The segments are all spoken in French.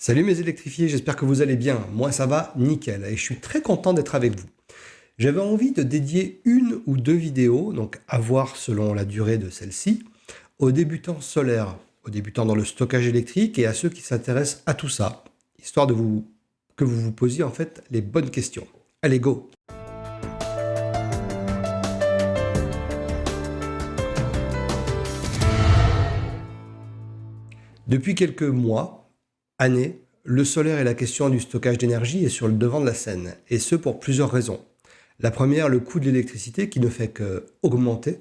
Salut mes électrifiés, j'espère que vous allez bien. Moi ça va nickel et je suis très content d'être avec vous. J'avais envie de dédier une ou deux vidéos, donc à voir selon la durée de celle-ci, aux débutants solaires, aux débutants dans le stockage électrique et à ceux qui s'intéressent à tout ça, histoire que vous vous posiez en fait les bonnes questions. Allez go! Depuis quelques mois, années, le solaire et la question du stockage d'énergie est sur le devant de la scène, et ce pour plusieurs raisons. La première, le coût de l'électricité qui ne fait qu'augmenter.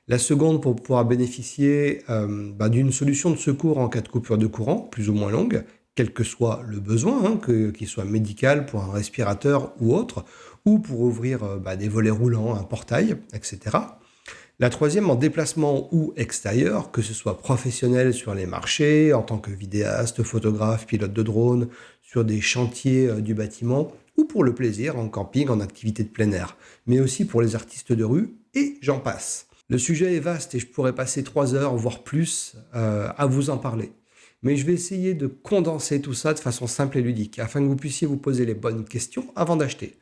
La seconde, pour pouvoir bénéficier d'une solution de secours en cas de coupure de courant, plus ou moins longue, quel que soit le besoin, qu'il soit médical pour un respirateur ou autre, ou pour ouvrir des volets roulants, un portail, etc. La troisième, en déplacement ou extérieur, que ce soit professionnel sur les marchés, en tant que vidéaste, photographe, pilote de drone, sur des chantiers du bâtiment, ou pour le plaisir, en camping, en activité de plein air, mais aussi pour les artistes de rue, et j'en passe. Le sujet est vaste et je pourrais passer 3 heures, voire plus, à vous en parler. Mais je vais essayer de condenser tout ça de façon simple et ludique, afin que vous puissiez vous poser les bonnes questions avant d'acheter.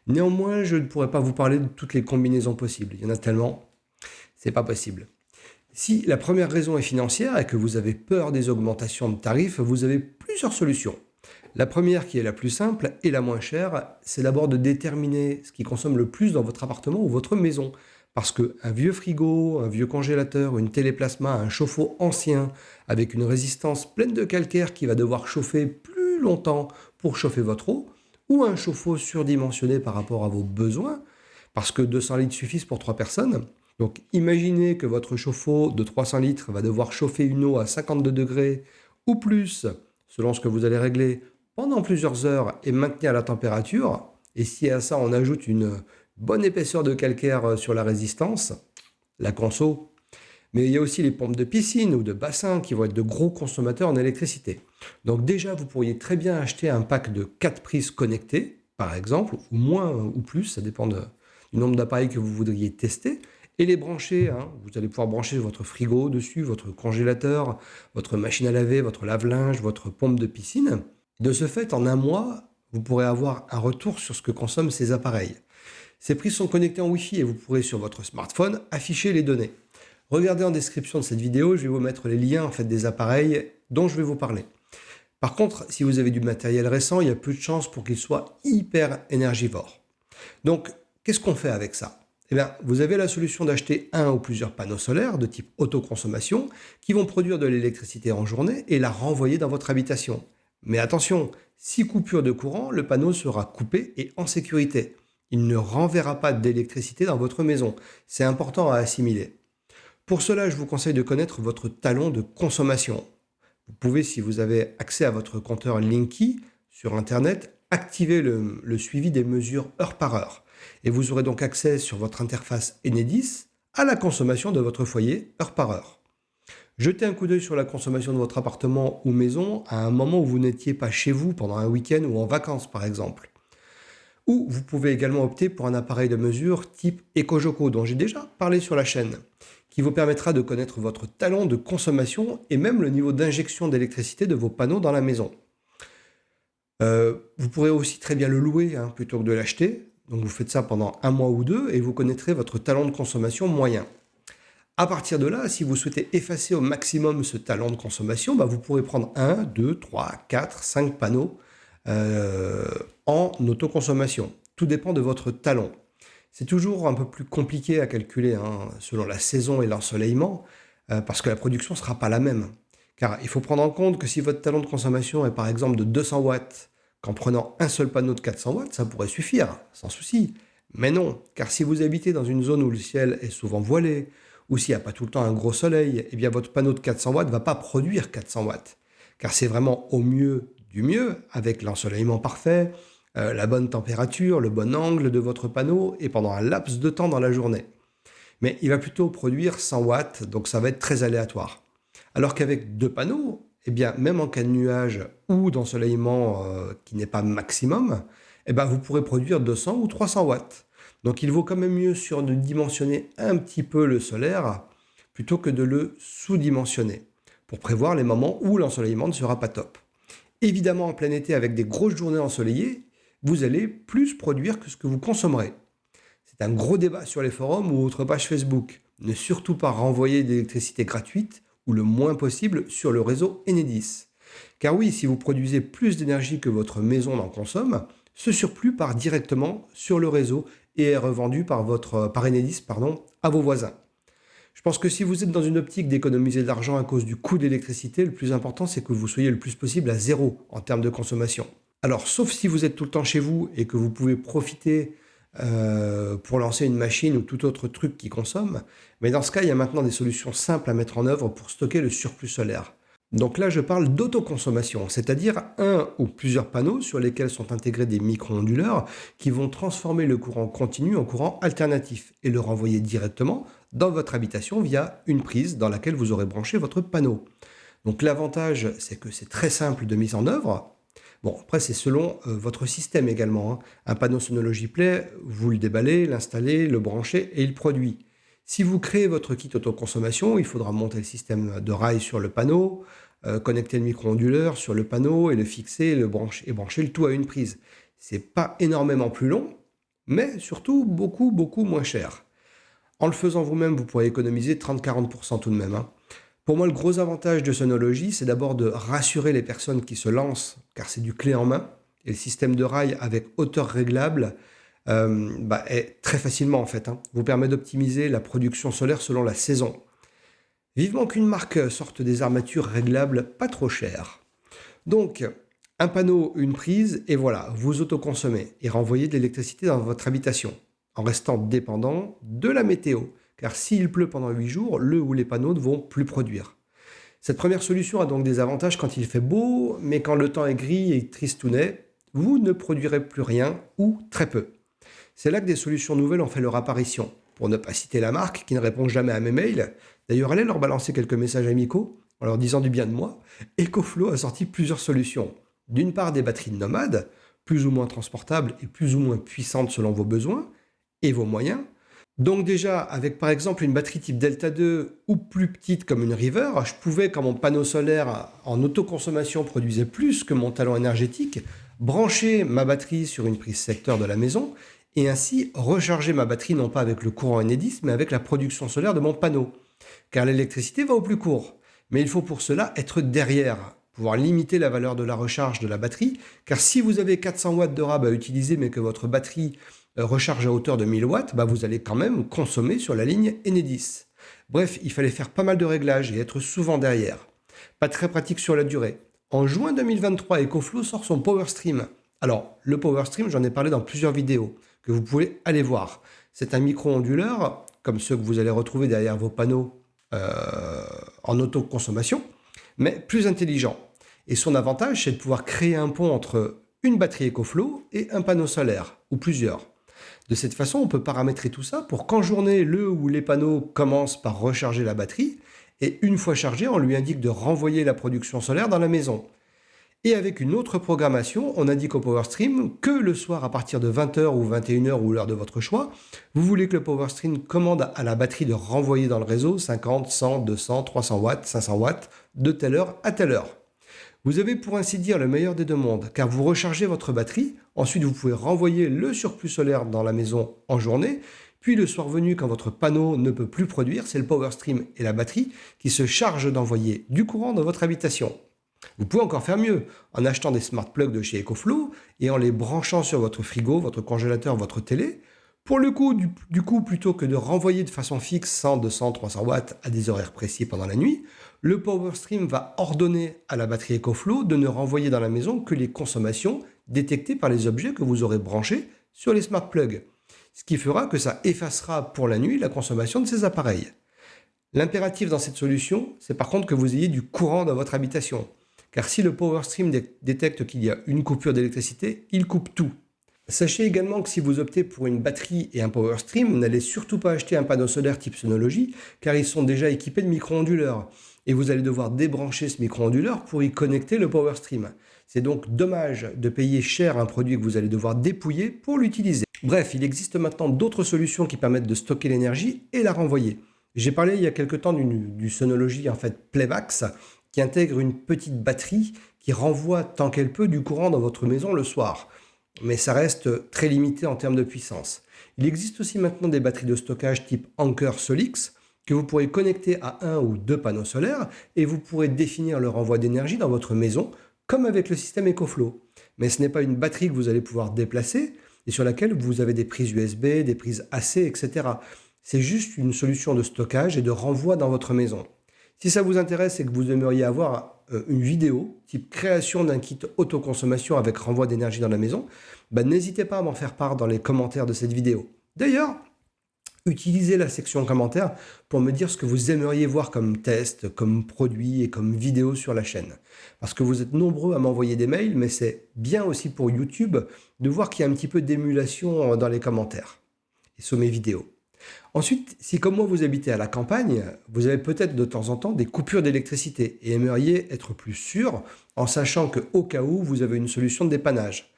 Néanmoins, je ne pourrai pas vous parler de toutes les combinaisons possibles. Il y en a tellement, c'est pas possible. Si la première raison est financière et que vous avez peur des augmentations de tarifs, vous avez plusieurs solutions. La première, qui est la plus simple et la moins chère, c'est d'abord de déterminer ce qui consomme le plus dans votre appartement ou votre maison. Parce qu'un vieux frigo, un vieux congélateur, une téléplasma, un chauffe-eau ancien avec une résistance pleine de calcaire qui va devoir chauffer plus longtemps pour chauffer votre eau, ou un chauffe-eau surdimensionné par rapport à vos besoins, parce que 200 litres suffisent pour 3 personnes. Donc imaginez que votre chauffe-eau de 300 litres va devoir chauffer une eau à 52 degrés ou plus, selon ce que vous allez régler, pendant plusieurs heures et maintenir la température. Et si à ça on ajoute une bonne épaisseur de calcaire sur la résistance, la conso. Mais il y a aussi les pompes de piscine ou de bassin qui vont être de gros consommateurs en électricité. Donc déjà, vous pourriez très bien acheter un pack de 4 prises connectées, par exemple, ou moins ou plus, ça dépend du nombre d'appareils que vous voudriez tester, et les brancher. Vous allez pouvoir brancher votre frigo dessus, votre congélateur, votre machine à laver, votre lave-linge, votre pompe de piscine. De ce fait, en un mois, vous pourrez avoir un retour sur ce que consomment ces appareils. Ces prises sont connectées en Wi-Fi et vous pourrez sur votre smartphone afficher les données. Regardez en description de cette vidéo, je vais vous mettre les liens des appareils dont je vais vous parler. Par contre, si vous avez du matériel récent, il y a peu de chances pour qu'il soit hyper énergivore. Donc, qu'est-ce qu'on fait avec ça? Eh bien, vous avez la solution d'acheter un ou plusieurs panneaux solaires de type autoconsommation qui vont produire de l'électricité en journée et la renvoyer dans votre habitation. Mais attention, si coupure de courant, le panneau sera coupé et en sécurité. Il ne renverra pas d'électricité dans votre maison. C'est important à assimiler. Pour cela, je vous conseille de connaître votre talon de consommation. Vous pouvez, si vous avez accès à votre compteur Linky sur Internet, activer le suivi des mesures heure par heure. Et vous aurez donc accès sur votre interface Enedis à la consommation de votre foyer heure par heure. Jetez un coup d'œil sur la consommation de votre appartement ou maison à un moment où vous n'étiez pas chez vous pendant un week-end ou en vacances par exemple. Ou vous pouvez également opter pour un appareil de mesure type EcoJoco dont j'ai déjà parlé sur la chaîne, qui vous permettra de connaître votre talon de consommation et même le niveau d'injection d'électricité de vos panneaux dans la maison. Vous pourrez aussi très bien le louer plutôt que de l'acheter. Donc vous faites ça pendant un mois ou deux et vous connaîtrez votre talon de consommation moyen. À partir de là, si vous souhaitez effacer au maximum ce talon de consommation, vous pourrez prendre 1, 2, 3, 4, 5 panneaux en autoconsommation. Tout dépend de votre talon. C'est toujours un peu plus compliqué à calculer selon la saison et l'ensoleillement parce que la production ne sera pas la même. Car il faut prendre en compte que si votre talon de consommation est par exemple de 200 watts, qu'en prenant un seul panneau de 400 watts, ça pourrait suffire, sans souci. Mais non, car si vous habitez dans une zone où le ciel est souvent voilé, ou s'il n'y a pas tout le temps un gros soleil, eh bien votre panneau de 400 watts ne va pas produire 400 watts. Car c'est vraiment au mieux du mieux, avec l'ensoleillement parfait, la bonne température, le bon angle de votre panneau, et pendant un laps de temps dans la journée. Mais il va plutôt produire 100 watts, donc ça va être très aléatoire. Alors qu'avec deux panneaux, eh bien, même en cas de nuage ou d'ensoleillement qui n'est pas maximum, vous pourrez produire 200 ou 300 watts. Donc il vaut quand même mieux surdimensionner un petit peu le solaire plutôt que de le sous-dimensionner pour prévoir les moments où l'ensoleillement ne sera pas top. Évidemment, en plein été, avec des grosses journées ensoleillées, vous allez plus produire que ce que vous consommerez. C'est un gros débat sur les forums ou autres pages Facebook. Ne surtout pas renvoyer d'électricité gratuite ou le moins possible sur le réseau Enedis. Car oui, si vous produisez plus d'énergie que votre maison n'en consomme, ce surplus part directement sur le réseau et est revendu par Enedis à vos voisins. Je pense que si vous êtes dans une optique d'économiser de l'argent à cause du coût de l'électricité, le plus important c'est que vous soyez le plus possible à zéro en termes de consommation. Alors, sauf si vous êtes tout le temps chez vous et que vous pouvez profiter pour lancer une machine ou tout autre truc qui consomme, mais dans ce cas, il y a maintenant des solutions simples à mettre en œuvre pour stocker le surplus solaire. Donc là, je parle d'autoconsommation, c'est-à-dire un ou plusieurs panneaux sur lesquels sont intégrés des micro-onduleurs qui vont transformer le courant continu en courant alternatif et le renvoyer directement dans votre habitation via une prise dans laquelle vous aurez branché votre panneau. Donc l'avantage, c'est que c'est très simple de mise en œuvre. Bon, après, c'est selon votre système également, hein. Un panneau Synology Play, vous le déballez, l'installez, le branchez et il produit. Si vous créez votre kit autoconsommation, il faudra monter le système de rail sur le panneau, connecter le micro-onduleur sur le panneau et le fixer et brancher le tout à une prise. C'est pas énormément plus long, mais surtout beaucoup, beaucoup moins cher. En le faisant vous-même, vous pourrez économiser 30-40% tout de même, hein. Pour moi, le gros avantage de Synology, c'est d'abord de rassurer les personnes qui se lancent, car c'est du clé en main, et le système de rail avec hauteur réglable est très facilement en fait, hein, vous permet d'optimiser la production solaire selon la saison. Vivement qu'une marque sorte des armatures réglables pas trop chères. Donc, un panneau, une prise, et voilà, vous autoconsommez et renvoyez de l'électricité dans votre habitation, en restant dépendant de la météo, car s'il pleut pendant 8 jours, le ou les panneaux ne vont plus produire. Cette première solution a donc des avantages quand il fait beau, mais quand le temps est gris et tristounet, vous ne produirez plus rien ou très peu. C'est là que des solutions nouvelles ont fait leur apparition. Pour ne pas citer la marque, qui ne répond jamais à mes mails, d'ailleurs allez leur balancer quelques messages amicaux en leur disant du bien de moi, EcoFlow a sorti plusieurs solutions. D'une part des batteries nomades, plus ou moins transportables et plus ou moins puissantes selon vos besoins et vos moyens. Donc déjà, avec par exemple une batterie type Delta 2 ou plus petite comme une River, je pouvais, quand mon panneau solaire en autoconsommation produisait plus que mon talon énergétique, brancher ma batterie sur une prise secteur de la maison et ainsi recharger ma batterie non pas avec le courant Enedis, mais avec la production solaire de mon panneau. Car l'électricité va au plus court. Mais il faut pour cela être derrière, pouvoir limiter la valeur de la recharge de la batterie, car si vous avez 400 watts de RAB à utiliser, mais que votre batterie recharge à hauteur de 1000 watts, vous allez quand même consommer sur la ligne Enedis. Bref, il fallait faire pas mal de réglages et être souvent derrière. Pas très pratique sur la durée. En juin 2023, EcoFlow sort son PowerStream. Alors, le PowerStream, j'en ai parlé dans plusieurs vidéos que vous pouvez aller voir. C'est un micro-onduleur, comme ceux que vous allez retrouver derrière vos panneaux en autoconsommation, mais plus intelligent. Et son avantage, c'est de pouvoir créer un pont entre une batterie EcoFlow et un panneau solaire, ou plusieurs. De cette façon, on peut paramétrer tout ça pour qu'en journée, le ou les panneaux commencent par recharger la batterie, et une fois chargé, on lui indique de renvoyer la production solaire dans la maison. Et avec une autre programmation, on indique au PowerStream que le soir à partir de 20h ou 21h ou l'heure de votre choix, vous voulez que le PowerStream commande à la batterie de renvoyer dans le réseau 50, 100, 200, 300 watts, 500 watts de telle heure à telle heure. Vous avez pour ainsi dire le meilleur des deux mondes, car vous rechargez votre batterie, ensuite vous pouvez renvoyer le surplus solaire dans la maison en journée, puis le soir venu, quand votre panneau ne peut plus produire, c'est le PowerStream et la batterie qui se chargent d'envoyer du courant dans votre habitation. Vous pouvez encore faire mieux en achetant des smart plugs de chez EcoFlow et en les branchant sur votre frigo, votre congélateur, votre télé. Pour le coup, du coup, plutôt que de renvoyer de façon fixe 100, 200, 300 watts à des horaires précis pendant la nuit, le PowerStream va ordonner à la batterie EcoFlow de ne renvoyer dans la maison que les consommations détectées par les objets que vous aurez branchés sur les smart plugs. Ce qui fera que ça effacera pour la nuit la consommation de ces appareils. L'impératif dans cette solution, c'est par contre que vous ayez du courant dans votre habitation. Car si le PowerStream détecte qu'il y a une coupure d'électricité, il coupe tout. Sachez également que si vous optez pour une batterie et un PowerStream, n'allez surtout pas acheter un panneau solaire type Synology, car ils sont déjà équipés de micro-onduleurs. Et vous allez devoir débrancher ce micro-onduleur pour y connecter le PowerStream. C'est donc dommage de payer cher un produit que vous allez devoir dépouiller pour l'utiliser. Bref, il existe maintenant d'autres solutions qui permettent de stocker l'énergie et la renvoyer. J'ai parlé il y a quelque temps du Synology Playmax, qui intègre une petite batterie qui renvoie tant qu'elle peut du courant dans votre maison le soir. Mais ça reste très limité en termes de puissance. Il existe aussi maintenant des batteries de stockage type Anker Solix que vous pourrez connecter à un ou deux panneaux solaires et vous pourrez définir le renvoi d'énergie dans votre maison comme avec le système EcoFlow. Mais ce n'est pas une batterie que vous allez pouvoir déplacer et sur laquelle vous avez des prises USB, des prises AC, etc. C'est juste une solution de stockage et de renvoi dans votre maison. Si ça vous intéresse et que vous aimeriez avoir une vidéo type création d'un kit autoconsommation avec renvoi d'énergie dans la maison, n'hésitez pas à m'en faire part dans les commentaires de cette vidéo. D'ailleurs, utilisez la section commentaires pour me dire ce que vous aimeriez voir comme test, comme produit et comme vidéo sur la chaîne. Parce que vous êtes nombreux à m'envoyer des mails, mais c'est bien aussi pour YouTube de voir qu'il y a un petit peu d'émulation dans les commentaires et sur mes vidéos. Ensuite, si comme moi vous habitez à la campagne, vous avez peut-être de temps en temps des coupures d'électricité et aimeriez être plus sûr en sachant qu'au cas où vous avez une solution de dépannage.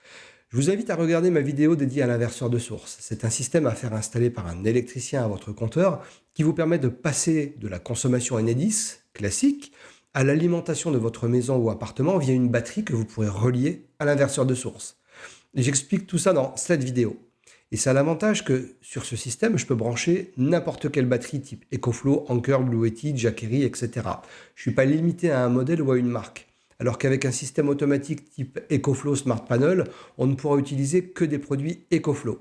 Je vous invite à regarder ma vidéo dédiée à l'inverseur de source. C'est un système à faire installer par un électricien à votre compteur qui vous permet de passer de la consommation Enedis classique à l'alimentation de votre maison ou appartement via une batterie que vous pourrez relier à l'inverseur de source. Et j'explique tout ça dans cette vidéo. Et ça a l'avantage que sur ce système, je peux brancher n'importe quelle batterie type EcoFlow, Anker, Blue Yeti, Jackery, etc. Je ne suis pas limité à un modèle ou à une marque. Alors qu'avec un système automatique type EcoFlow Smart Panel, on ne pourra utiliser que des produits EcoFlow.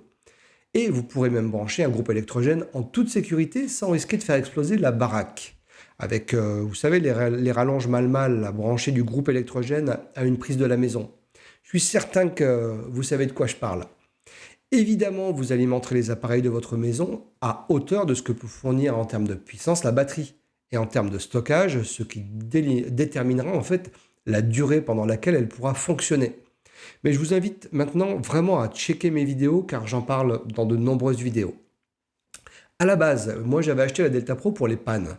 Et vous pourrez même brancher un groupe électrogène en toute sécurité sans risquer de faire exploser la baraque. Avec, vous savez, les rallonges mal branchées du groupe électrogène à une prise de la maison. Je suis certain que vous savez de quoi je parle. Évidemment, vous alimenterez les appareils de votre maison à hauteur de ce que peut fournir en termes de puissance la batterie. Et en termes de stockage, ce qui déterminera en fait la durée pendant laquelle elle pourra fonctionner. Mais je vous invite maintenant vraiment à checker mes vidéos car j'en parle dans de nombreuses vidéos. À la base, moi j'avais acheté la Delta Pro pour les pannes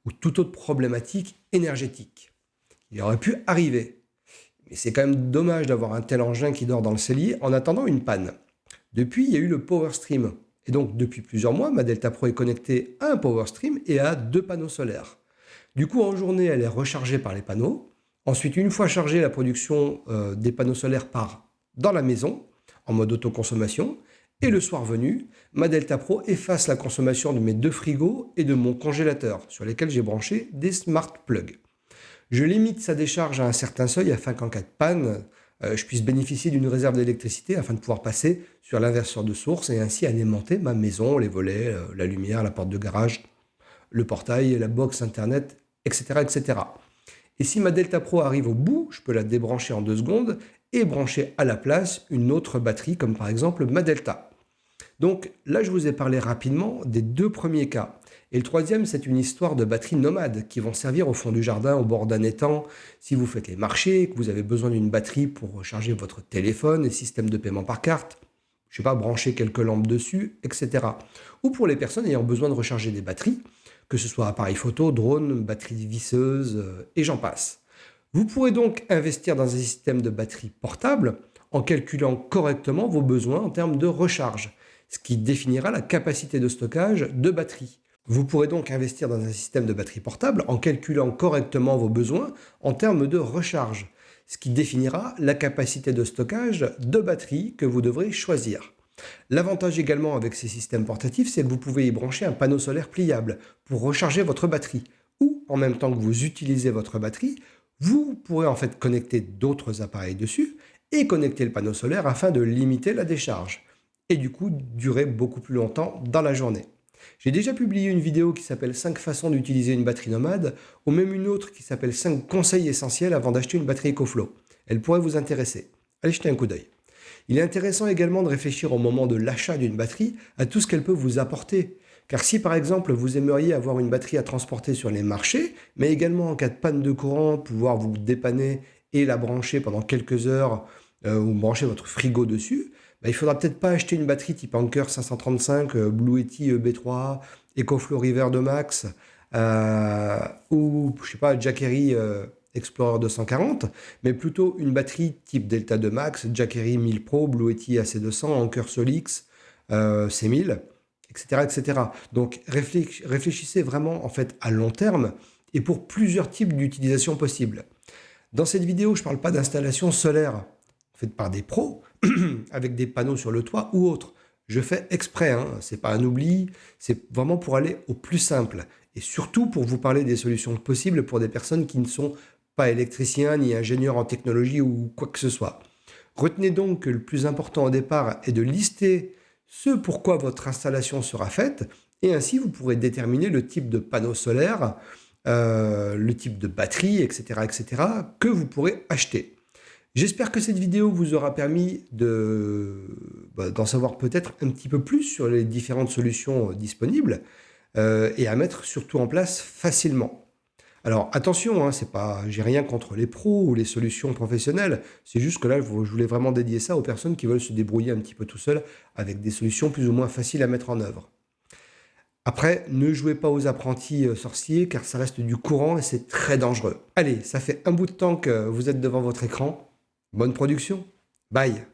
ou toute autre problématique énergétique. Il aurait pu arriver. Mais c'est quand même dommage d'avoir un tel engin qui dort dans le cellier en attendant une panne. Depuis, il y a eu le PowerStream. Et donc, depuis plusieurs mois, ma Delta Pro est connectée à un PowerStream et à deux panneaux solaires. Du coup, en journée, elle est rechargée par les panneaux. Ensuite, une fois chargée, la production des panneaux solaires part dans la maison, en mode autoconsommation. Et le soir venu, ma Delta Pro efface la consommation de mes deux frigos et de mon congélateur, sur lesquels j'ai branché des smart plugs. Je limite sa décharge à un certain seuil afin qu'en cas de panne, je puisse bénéficier d'une réserve d'électricité afin de pouvoir passer sur l'inverseur de source et ainsi alimenter ma maison, les volets, la lumière, la porte de garage, le portail, la box internet, etc., etc. Et si ma Delta Pro arrive au bout, je peux la débrancher en 2 secondes et brancher à la place une autre batterie comme par exemple ma Delta. Donc là, je vous ai parlé rapidement des 2 premiers cas. Et le troisième, c'est une histoire de batteries nomades qui vont servir au fond du jardin, au bord d'un étang. Si vous faites les marchés, que vous avez besoin d'une batterie pour recharger votre téléphone et système de paiement par carte, je ne sais pas, brancher quelques lampes dessus, etc. Ou pour les personnes ayant besoin de recharger des batteries, que ce soit appareil photo, drone, batterie visseuse, et j'en passe. Vous pourrez donc investir dans un système de batterie portable en calculant correctement vos besoins en termes de recharge, ce qui définira la capacité de stockage de batterie. Vous pourrez donc investir dans un système de batterie portable en calculant correctement vos besoins en termes de recharge, ce qui définira la capacité de stockage de batterie que vous devrez choisir. L'avantage également avec ces systèmes portatifs, c'est que vous pouvez y brancher un panneau solaire pliable pour recharger votre batterie. Ou, en même temps que vous utilisez votre batterie, vous pourrez en fait connecter d'autres appareils dessus et connecter le panneau solaire afin de limiter la décharge. Et du coup, durer beaucoup plus longtemps dans la journée. J'ai déjà publié une vidéo qui s'appelle 5 façons d'utiliser une batterie nomade, ou même une autre qui s'appelle 5 conseils essentiels avant d'acheter une batterie EcoFlow. Elle pourrait vous intéresser. Allez jeter un coup d'œil. Il est intéressant également de réfléchir au moment de l'achat d'une batterie à tout ce qu'elle peut vous apporter. Car si par exemple vous aimeriez avoir une batterie à transporter sur les marchés, mais également en cas de panne de courant, pouvoir vous dépanner et la brancher pendant quelques heures ou brancher votre frigo dessus, il ne faudra peut-être pas acheter une batterie type Anker 535, Blue Yeti B3, EcoFlow River de Max ou je sais pas Jackery Explorer 240, mais plutôt une batterie type Delta 2 Max, Jackery 1000 Pro, Blue Yeti AC200, Anker Solix, C1000, etc., etc. Donc réfléchissez vraiment en fait à long terme et pour plusieurs types d'utilisations possibles. Dans cette vidéo, je ne parle pas d'installation solaire faite par des pros, avec des panneaux sur le toit ou autre. Je fais exprès, hein, ce n'est pas un oubli, c'est vraiment pour aller au plus simple. Et surtout pour vous parler des solutions possibles pour des personnes qui ne sont pas électriciens ni ingénieurs en technologie ou quoi que ce soit. Retenez donc que le plus important au départ est de lister ce pourquoi votre installation sera faite, et ainsi vous pourrez déterminer le type de panneau solaire, le type de batterie, etc., que vous pourrez acheter. J'espère que cette vidéo vous aura permis d'en savoir peut-être un petit peu plus sur les différentes solutions disponibles et à mettre surtout en place facilement. Alors attention, hein, j'ai rien contre les pros ou les solutions professionnelles, c'est juste que là je voulais vraiment dédier ça aux personnes qui veulent se débrouiller un petit peu tout seuls avec des solutions plus ou moins faciles à mettre en œuvre. Après, ne jouez pas aux apprentis sorciers car ça reste du courant et c'est très dangereux. Allez, ça fait un bout de temps que vous êtes devant votre écran. Bonne production. Bye.